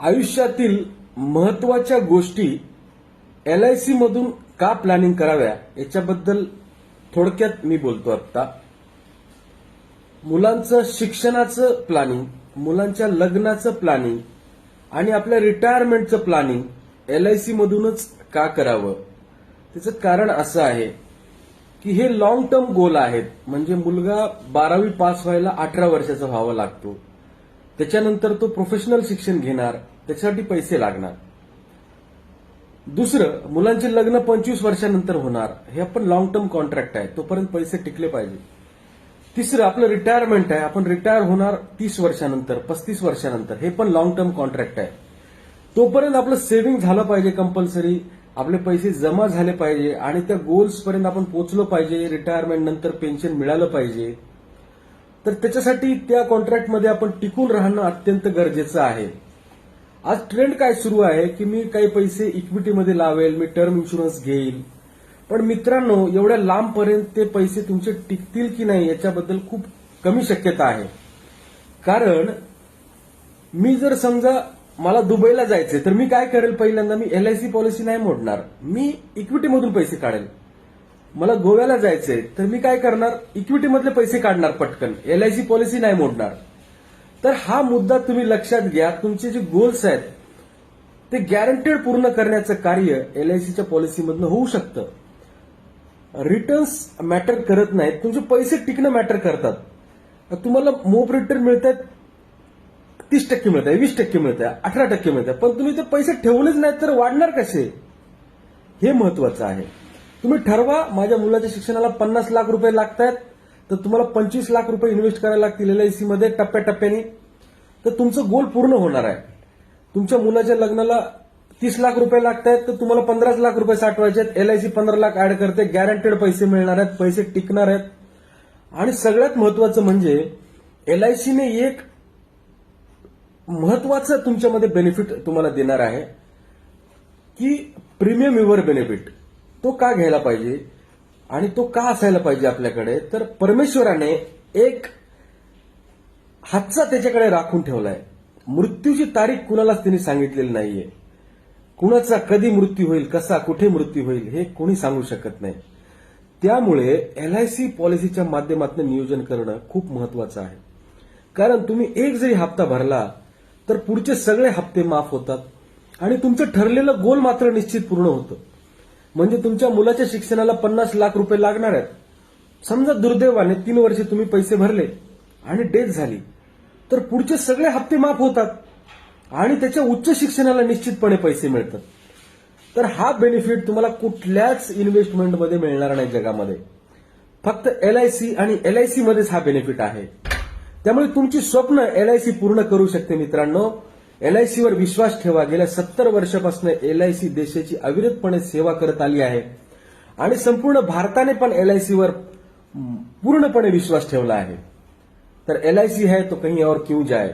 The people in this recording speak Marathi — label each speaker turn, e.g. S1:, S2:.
S1: आयुष्यातील महत्त्वाच्या गोष्टी LIC मधून का प्लॅनिंग कराव्या याच्याबद्दल थोडक्यात मी बोलतो आता. मुलांचं शिक्षणाचं प्लॅनिंग, मुलांच्या लग्नाचं प्लॅनिंग आणि आपल्या रिटायरमेंटचं प्लॅनिंग LIC मधूनच का करावं. त्याचं कारण असं आहे की हे लॉंग टर्म गोल आहेत. म्हणजे मुलगा 12वी पास व्हायला 18 वर्षाचा व्हावा लागतो. त्याच्यानंतर तो प्रोफेशनल शिक्षण घेणार, त्याच्यासाठी पैसे लागणार. दुसरं, मुलांचे लग्न 25 वर्षानंतर होणार, हे आपण लॉंग टर्म कॉन्ट्रॅक्ट आहे, तोपर्यंत पैसे टिकले पाहिजे. तिसरं, आपलं रिटायरमेंट आहे, आपण रिटायर होणार 30 वर्षानंतर, 35 वर्षानंतर, हे पण लॉंग टर्म कॉन्ट्रॅक्ट आहे. तोपर्यंत आपलं सेव्हिंग झालं पाहिजे कंपल्सरी, आपले पैसे जमा झाले पाहिजे आणि त्या गोल्स पर्यंत आपण पोहोचलो पाहिजे. रिटायरमेंट नंतर पेन्शन मिळालं पाहिजे. तर त्याच्यासाठी त्या कॉन्ट्रॅक्टमध्ये आपण टिकून राहणं अत्यंत गरजेचं आहे. आज ट्रेंड काय सुरू आहे की मी काही पैसे इक्विटीमध्ये लावेल, मी टर्म इन्शुरन्स घेईल. पण मित्रांनो, एवढ्या लांबपर्यंत ते पैसे तुमचे टिकतील की नाही याच्याबद्दल खूप कमी शक्यता आहे. कारण मी जर समजा मला दुबईला जायचे तर मी काय करेल, पहिल्यांदा मी LIC पॉलिसी नाही मोडणार, मी इक्विटीमधून पैसे काढेल. मला गोव्याला जायचंय तर मी काय करणार, इक्विटीमधले पैसे काढणार पटकन, LIC पॉलिसी नाही मोडणार. तर हा मुद्दा तुम्ही लक्षात घ्या. तुमचे जे गोल्स आहेत ते गॅरंटेड पूर्ण करण्याचं कार्य LICच्या पॉलिसीमधनं होऊ शकतं. रिटर्न्स मॅटर करत नाहीत, तुमचे पैसे टिकणं मॅटर करतात. तुम्हाला मोप रिटर्न मिळत आहेत, 30% मिळत आहे, 20% मिळत आहे, 18% मिळत आहे, पण तुम्ही ते पैसे ठेवलेच नाहीत तर वाढणार कसे, हे महत्वाचं आहे. तुम्ही ठरवा, माझ्या मुलाच्या शिक्षणाला 50 लाख रुपये लागतायत तर तुम्हाला 25 लाख रुपये इन्व्हेस्ट करायला लागतील LIC मध्ये टप्प्याटप्प्याने, तर तुमचं गोल पूर्ण होणार आहे. तुमच्या मुलाच्या लग्नाला 30 लाख रुपये लागतायत तर तुम्हाला 15 लाख रुपये साठवायचे आहेत. LIC 15 लाख ऍड करते, गॅरंटेड पैसे मिळणार आहेत, पैसे टिकणार आहेत. आणि सगळ्यात महत्वाचं म्हणजे LICने एक महत्वाचं तुमच्यामध्ये बेनिफिट तुम्हाला देणार आहे की प्रीमियम युवर बेनिफिट. तो का घ्यायला पाहिजे आणि तो का असायला पाहिजे आपल्याकडे, तर परमेश्वराने एक हातचा त्याच्याकडे राखून ठेवलाय. मृत्यूची तारीख कुणालाच त्यांनी सांगितलेली नाहीये. कुणाचा कधी मृत्यू होईल, कसा कुठे मृत्यू होईल हे कोणी सांगू शकत नाही. त्यामुळे LIC पॉलिसीच्या माध्यमातून नियोजन करणं खूप महत्वाचं आहे. कारण तुम्ही एक जरी हप्ता भरला तर पुढचे सगळे हप्ते माफ होतात आणि तुमचं ठरलेलं गोल मात्र निश्चित पूर्ण होतं. म्हणजे तुमच्या मुलाच्या शिक्षणाला 50 लाख रुपये लागणार आहेत. समजा दुर्दैवाने 3 वर्षे तुम्ही पैसे भरले आणि डेथ झाली तर पुढचे सगळे हप्ते माफ होतात आणि त्याच्या उच्च शिक्षणाला निश्चितपणे पैसे मिळतात. तर हा बेनिफिट तुम्हाला कुठल्याच इन्व्हेस्टमेंटमध्ये मिळणार नाही जगामध्ये. फक्त LIC आणि LIC मध्येच हा बेनिफिट आहे. त्यामुळे तुमची स्वप्न LIC पूर्ण करू शकते. मित्रांनो, LIC वर विश्वास ठेवा. गेल्या 70 वर्षापासून LIC देशाची अविरतपणे सेवा करत आली आहे आणि संपूर्ण भारताने पण LIC वर पूर्णपणे विश्वास ठेवला आहे. तर LIC है तो कहीं और क्यों जाए.